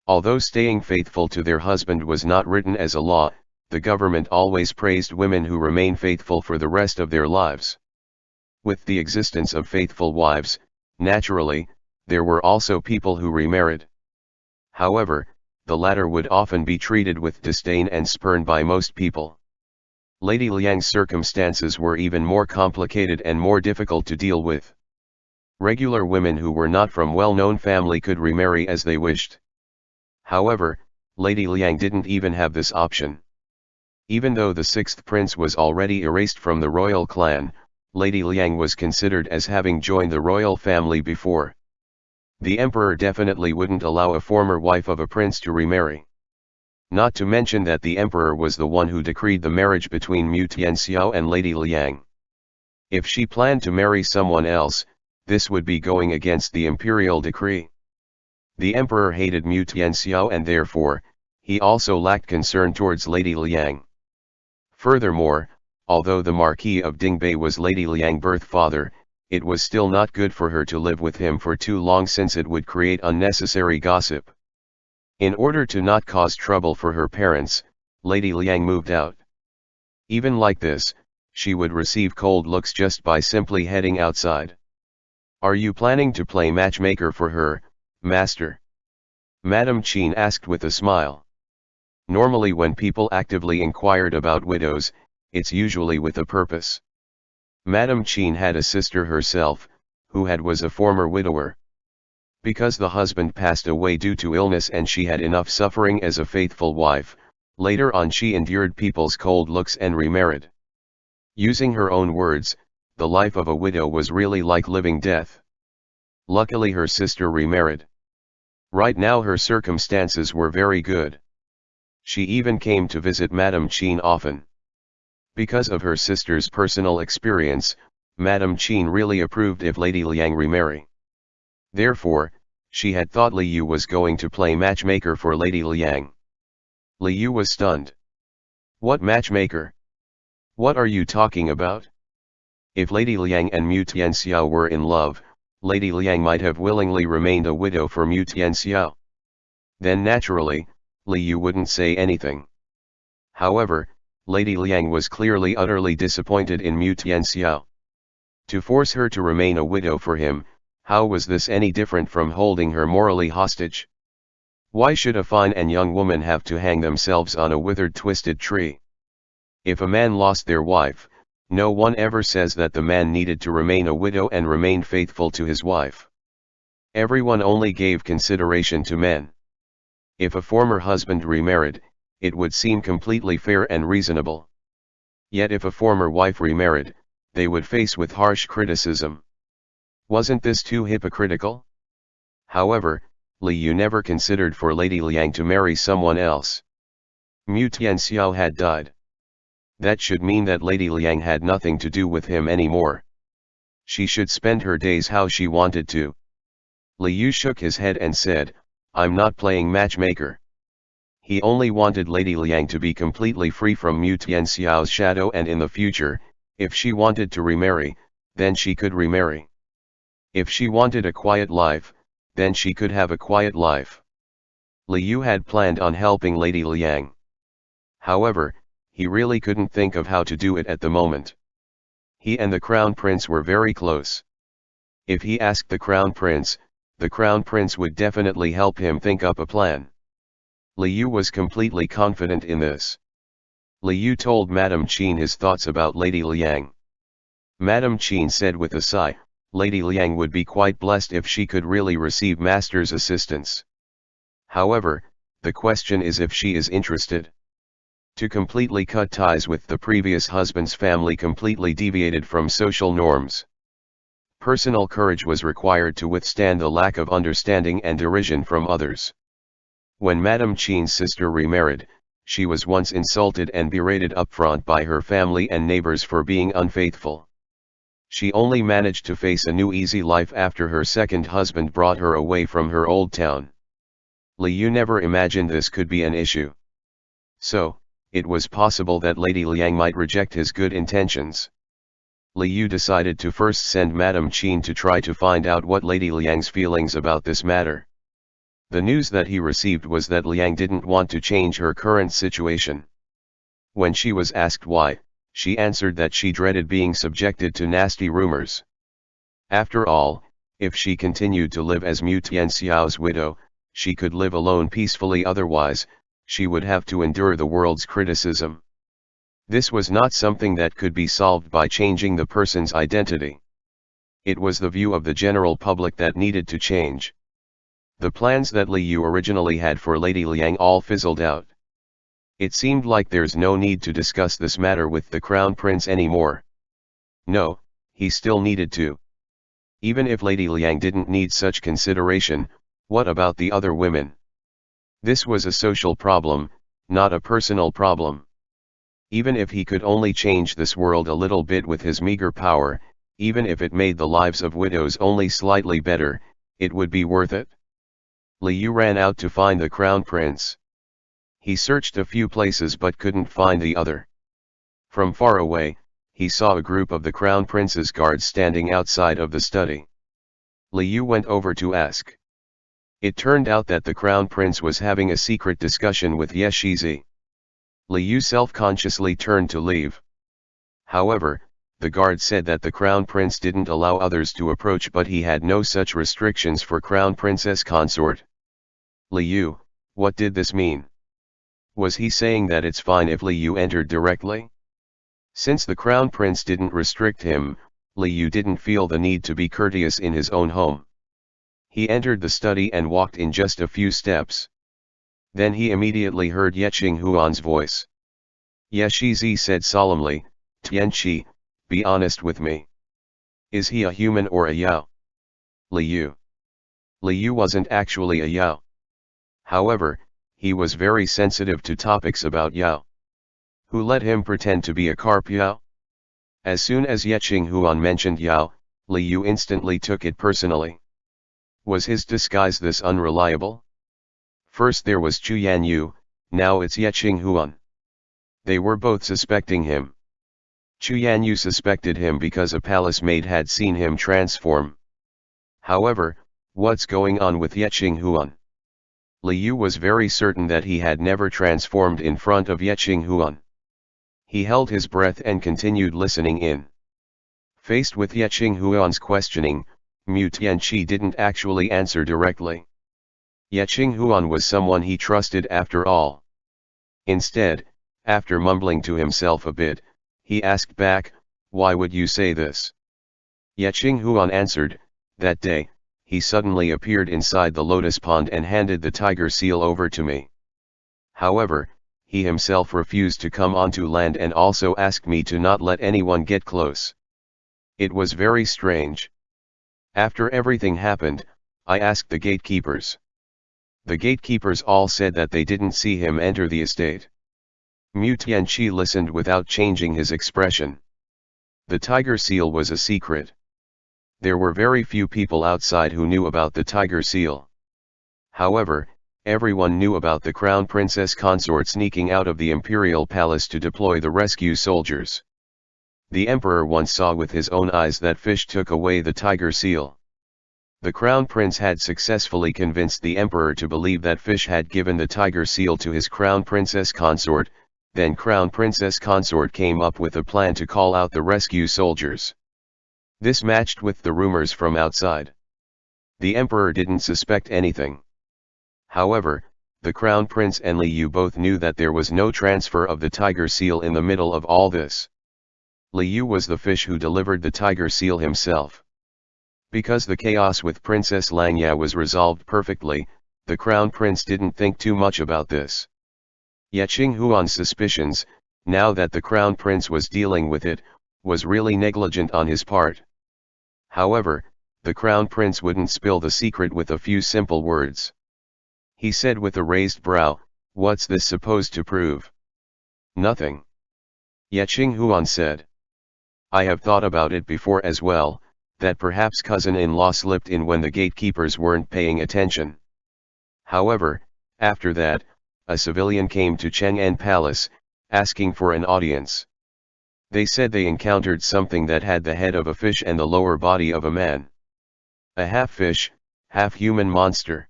Although staying faithful to their husband was not written as a law, the government always praised women who remain faithful for the rest of their lives. With the existence of faithful wives, naturally, there were also people who remarried. However, the latter would often be treated with disdain and spurn by most people. Lady Liang's circumstances were even more complicated and more difficult to deal with. Regular women who were not from well-known family could remarry as they wished. However, Lady Liang didn't even have this option. Even though the sixth prince was already erased from the royal clan, Lady Liang was considered as having joined the royal family before. The emperor definitely wouldn't allow a former wife of a prince to remarry. Not to mention that the emperor was the one who decreed the marriage between Mu Tianxiao and Lady Liang. If she planned to marry someone else, this would be going against the imperial decree. The emperor hated Mu Tianxiao and therefore, he also lacked concern towards Lady Liang. Furthermore, although the Marquis of Dingbei was Lady Liang's birth father, it was still not good for her to live with him for too long since it would create unnecessary gossip. In order to not cause trouble for her parents, Lady Liang moved out. Even like this, she would receive cold looks just by simply heading outside. "Are you planning to play matchmaker for her, master?" Madame Qin asked with a smile. Normally when people actively inquired about widows, it's usually with a purpose. Madame Qin had a sister herself, who was a former widower. Because the husband passed away due to illness and she had enough suffering as a faithful wife, later on she endured people's cold looks and remarried. Using her own words, the life of a widow was really like living death. Luckily her sister remarried. Right now her circumstances were very good. She even came to visit Madame Qin often. Because of her sister's personal experience, Madame Qin really approved if Lady Liang remarry. Therefore, she had thought Liu was going to play matchmaker for Lady Liang. Liu was stunned. "What matchmaker? What are you talking about?" If Lady Liang and Mu Tianxiao were in love, Lady Liang might have willingly remained a widow for Mu Tianxiao. Then naturally, Liu wouldn't say anything. However, Lady Liang was clearly utterly disappointed in Mu Tianxiao. To force her to remain a widow for him, how was this any different from holding her morally hostage? Why should a fine and young woman have to hang themselves on a withered twisted tree? If a man lost their wife, no one ever says that the man needed to remain a widow and remain faithful to his wife. Everyone only gave consideration to men. If a former husband remarried, it would seem completely fair and reasonable. Yet if a former wife remarried, they would face with harsh criticism. Wasn't this too hypocritical? However, Liu never considered for Lady Liang to marry someone else. Mu Tianxiao had died. That should mean that Lady Liang had nothing to do with him anymore. She should spend her days how she wanted to. Liu shook his head and said, "I'm not playing matchmaker." He only wanted Lady Liang to be completely free from Mu Tianxiao's shadow, and in the future, if she wanted to remarry, then she could remarry. If she wanted a quiet life, then she could have a quiet life. Liu had planned on helping Lady Liang. However, he really couldn't think of how to do it at the moment. He and the Crown Prince were very close. If he asked the Crown Prince would definitely help him think up a plan. Liu was completely confident in this. Liu told Madame Qin his thoughts about Lady Liang. Madame Qin said with a sigh, Lady Liang would be quite blessed if she could really receive Master's assistance. However, the question is if she is interested. To completely cut ties with the previous husband's family completely deviated from social norms. Personal courage was required to withstand the lack of understanding and derision from others. When Madame Qin's sister remarried, she was once insulted and berated upfront by her family and neighbors for being unfaithful. She only managed to face a new easy life after her second husband brought her away from her old town. Liu never imagined this could be an issue. So, it was possible that Lady Liang might reject his good intentions. Liu decided to first send Madame Qin to try to find out what Lady Liang's feelings about this matter. The news that he received was that Liang didn't want to change her current situation. When she was asked why, she answered that she dreaded being subjected to nasty rumors. After all, if she continued to live as Mu Tianxiao's widow, she could live alone peacefully, otherwise, she would have to endure the world's criticism. This was not something that could be solved by changing the person's identity. It was the view of the general public that needed to change. The plans that Liu originally had for Lady Liang all fizzled out. It seemed like there's no need to discuss this matter with the Crown Prince anymore. No, he still needed to. Even if Lady Liang didn't need such consideration, what about the other women? This was a social problem, not a personal problem. Even if he could only change this world a little bit with his meager power, even if it made the lives of widows only slightly better, it would be worth it. Liu ran out to find the Crown Prince. He searched a few places but couldn't find the other. From far away, he saw a group of the Crown Prince's guards standing outside of the study. Liu went over to ask. It turned out that the Crown Prince was having a secret discussion with Xuěshān. Liu self-consciously turned to leave. However, the guard said that the Crown Prince didn't allow others to approach, but he had no such restrictions for Crown Princess consort. Liu, what did this mean? Was he saying that it's fine if Liu entered directly? Since the Crown Prince didn't restrict him, Liu didn't feel the need to be courteous in his own home. He entered the study and walked in just a few steps. Then he immediately heard Xuěshān's voice. Xuěshān said solemnly, Tianqi, be honest with me. Is he a human or a Yao? Liu wasn't actually a Yao. However, he was very sensitive to topics about Yao. Who let him pretend to be a carp Yao? As soon as Xuěshān mentioned Yao, Liu instantly took it personally. Was his disguise this unreliable? First there was Chu Yanyu, now it's Xuěshān. They were both suspecting him. Chu Yanyu suspected him because a palace maid had seen him transform. However, what's going on with Xuěshān? Liu was very certain that he had never transformed in front of Xuěshān. He held his breath and continued listening in. Faced with Xuěshān's questioning, Mu Tianqi didn't actually answer directly. Xuěshān was someone he trusted after all. Instead, after mumbling to himself a bit, he asked back, why would you say this? Xuěshān answered, that day, he suddenly appeared inside the lotus pond and handed the tiger seal over to me. However, he himself refused to come onto land and also asked me to not let anyone get close. It was very strange. After everything happened, I asked the gatekeepers. The gatekeepers all said that they didn't see him enter the estate. Mu Tianqi listened without changing his expression. The tiger seal was a secret. There were very few people outside who knew about the tiger seal. However, everyone knew about the Crown Princess consort sneaking out of the imperial palace to deploy the rescue soldiers. The emperor once saw with his own eyes that fish took away the tiger seal. The crown prince had successfully convinced the emperor to believe that fish had given the tiger seal to his crown princess consort. Then crown princess consort came up with a plan to call out the rescue soldiers. This matched with the rumors from outside. The emperor didn't suspect anything. However, the crown prince and Li Yu both knew that there was no transfer of the tiger seal in the middle of all this. Li Yu was the fish who delivered the tiger seal himself. Because the chaos with Princess Langya was resolved perfectly, the crown prince didn't think too much about this. Yet Xuěshān's suspicions, now that the crown prince was dealing with it, was really negligent on his part. However, the crown prince wouldn't spill the secret with a few simple words. He said with a raised brow, "What's this supposed to prove?" "Nothing." Yet Xuěshān said, "I have thought about it before as well, that perhaps cousin-in-law slipped in when the gatekeepers weren't paying attention." However, after that, a civilian came to Chang'an Palace, asking for an audience. They said they encountered something that had the head of a fish and the lower body of a man. A half-fish, half-human monster.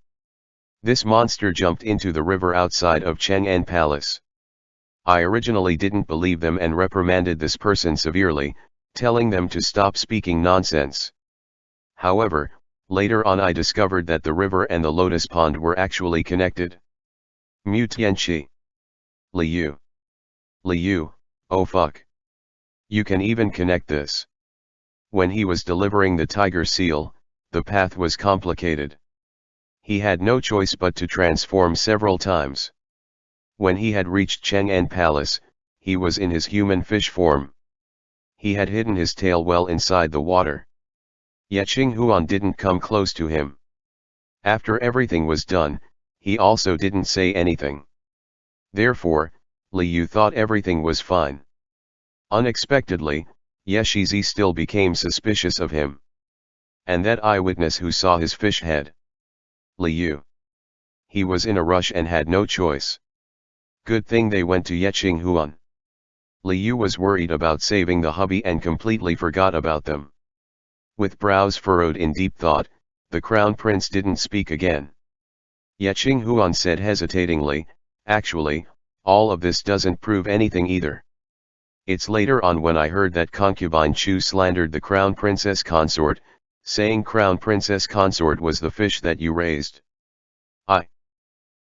This monster jumped into the river outside of Chang'an Palace. I originally didn't believe them and reprimanded this person severely, telling them to stop speaking nonsense. However, later on I discovered that the river and the lotus pond were actually connected. Mu Tianqi. Li Yu. Li Yu, oh fuck. You can even connect this. When he was delivering the tiger seal, the path was complicated. He had no choice but to transform several times. When he had reached Chang'an Palace, he was in his human fish form. He had hidden his tail well inside the water. Yet Xuěshān didn't come close to him. After everything was done, he also didn't say anything. Therefore, Li Yu thought everything was fine. Unexpectedly, Xuěshān still became suspicious of him. And that eyewitness who saw his fish head. Li Yu. He was in a rush and had no choice. Good thing they went to Xuěshān. Li Yu was worried about saving the hubby and completely forgot about them. With brows furrowed in deep thought, the crown prince didn't speak again. Yet Xuěshān said hesitatingly, "Actually, all of this doesn't prove anything either. It's later on when I heard that concubine Chu slandered the crown princess consort, saying crown princess consort was the fish that you raised.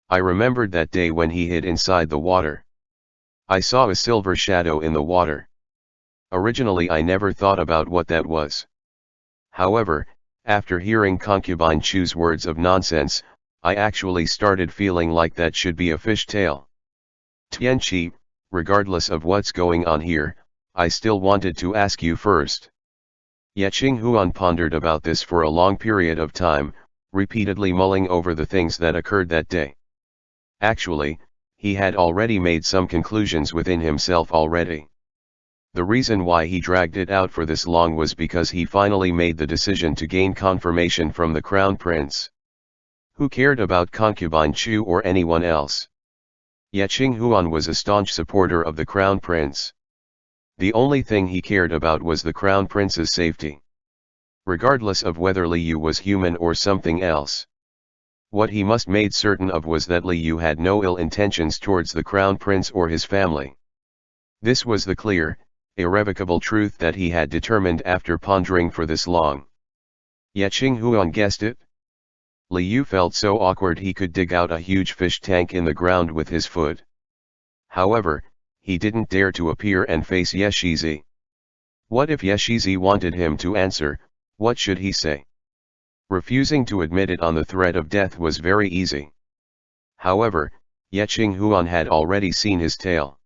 I remembered that day when he hid inside the water. I saw a silver shadow in the water. Originally I never thought about what that was. However, after hearing concubine Chu's words of nonsense, I actually started feeling like that should be a fish tail. Tianqi, regardless of what's going on here, I still wanted to ask you first." Yet Xuěshān pondered about this for a long period of time, repeatedly mulling over the things that occurred that day. Actually, he had already made some conclusions within himself already. The reason why he dragged it out for this long was because he finally made the decision to gain confirmation from the crown prince. Who cared about concubine Chu or anyone else? Yet Xuěshān was a staunch supporter of the crown prince. The only thing he cared about was the crown prince's safety. Regardless of whether Li Yu was human or something else. What he must made certain of was that Li Yu had no ill intentions towards the crown prince or his family. This was the clear, irrevocable truth that he had determined after pondering for this long. Yet Xuěshān guessed it. Li Yu felt so awkward he could dig out a huge fish tank in the ground with his foot. However, he didn't dare to appear and face Xuěshān. What if Xuěshān wanted him to answer? What should he say? Refusing to admit it on the threat of death was very easy. However, yet Xuěshān had already seen his tail.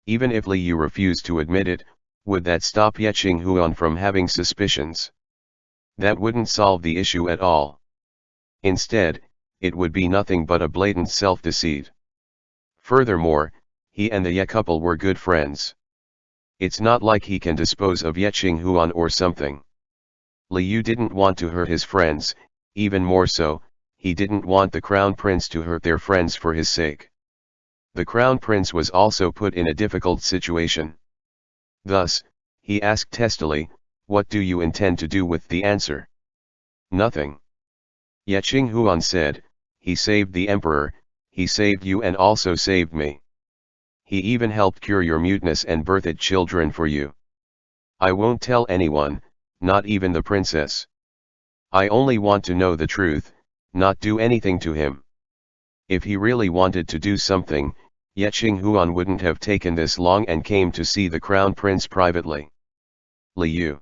Even if Li Yu refused to admit it, would that stop Xuěshān from having suspicions? That wouldn't solve the issue at all. Instead, it would be nothing but a blatant self-deceit. Furthermore, he and the Ye couple were good friends. It's not like he can dispose of Xuěshān or something. Li Yu didn't want to hurt his friends, even more so, he didn't want the crown prince to hurt their friends for his sake. The crown prince was also put in a difficult situation. Thus, he asked testily, "What do you intend to do with the answer?" "Nothing." Ye Qinghuan said, he saved the emperor, he saved you and also saved me. He even helped cure your muteness and birthed children for you. I won't tell anyone, not even the princess. I only want to know the truth, not do anything to him. If he really wanted to do something, Ye Qinghuan wouldn't have taken this long and came to see the crown prince privately. Liu.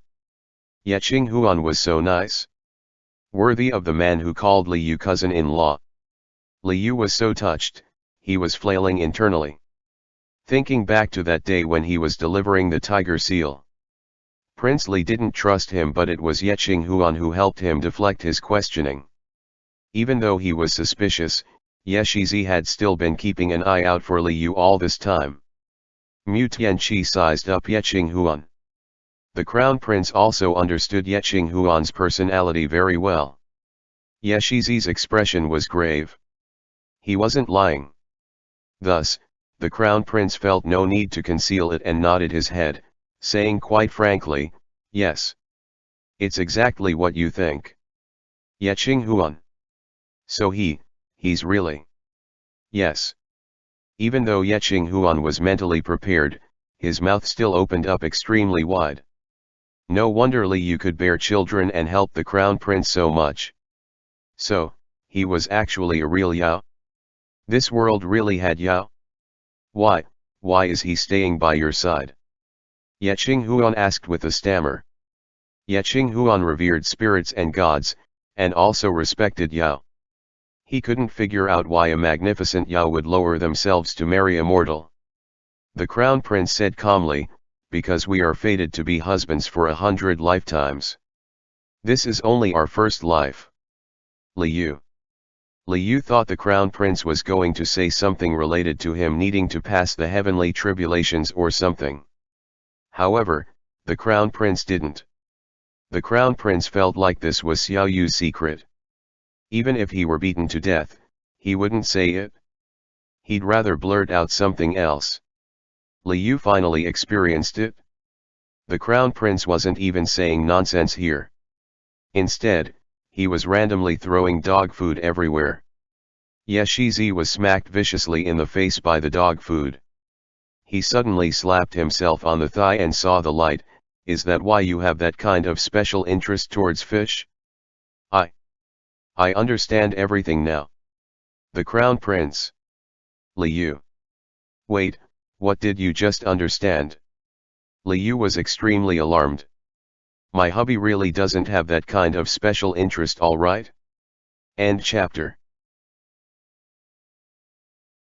Ye Qinghuan was so nice. Worthy of the man who called Liu cousin-in-law. Liu was so touched, he was flailing internally. Thinking back to that day when he was delivering the tiger seal. Prince Li didn't trust him, but it was Ye Qinghuan who helped him deflect his questioning. Even though he was suspicious, Ye Shizi had still been keeping an eye out for Liu all this time. Mu Tianqi sized up Ye Qinghuan. The crown prince also understood Ye Qinghuan's personality very well. Ye Shizi's expression was grave. He wasn't lying. Thus, the crown prince felt no need to conceal it and nodded his head, saying quite frankly, yes. It's exactly what you think. Ye Qinghuan. So he's really. Yes. Even though Ye Qinghuan was mentally prepared, his mouth still opened up extremely wide. No wonder Liu could bear children and help the crown prince so much. So, he was actually a real Yao. This world really had Yao. Why is he staying by your side? Ye Qinghuan asked with a stammer. Ye Qinghuan revered spirits and gods, and also respected Yao. He couldn't figure out why a magnificent Yao would lower themselves to marry a mortal. The crown prince said calmly, because we are fated to be husbands for 100 lifetimes. This is only our first life. Liu thought the crown prince was going to say something related to him needing to pass the heavenly tribulations or something. However, the crown prince didn't. The crown prince felt like this was Xiao Yu's secret. Even if he were beaten to death, he wouldn't say it. He'd rather blurt out something else. Liu finally experienced it. The crown prince wasn't even saying nonsense here. Instead, he was randomly throwing dog food everywhere. Ye Shizi was smacked viciously in the face by the dog food. He suddenly slapped himself on the thigh and saw the light. Is that why you have that kind of special interest towards fish? I understand everything now. The crown prince. Liu. Wait, what did you just understand? Liu was extremely alarmed. My hubby really doesn't have that kind of special interest, all right? End chapter.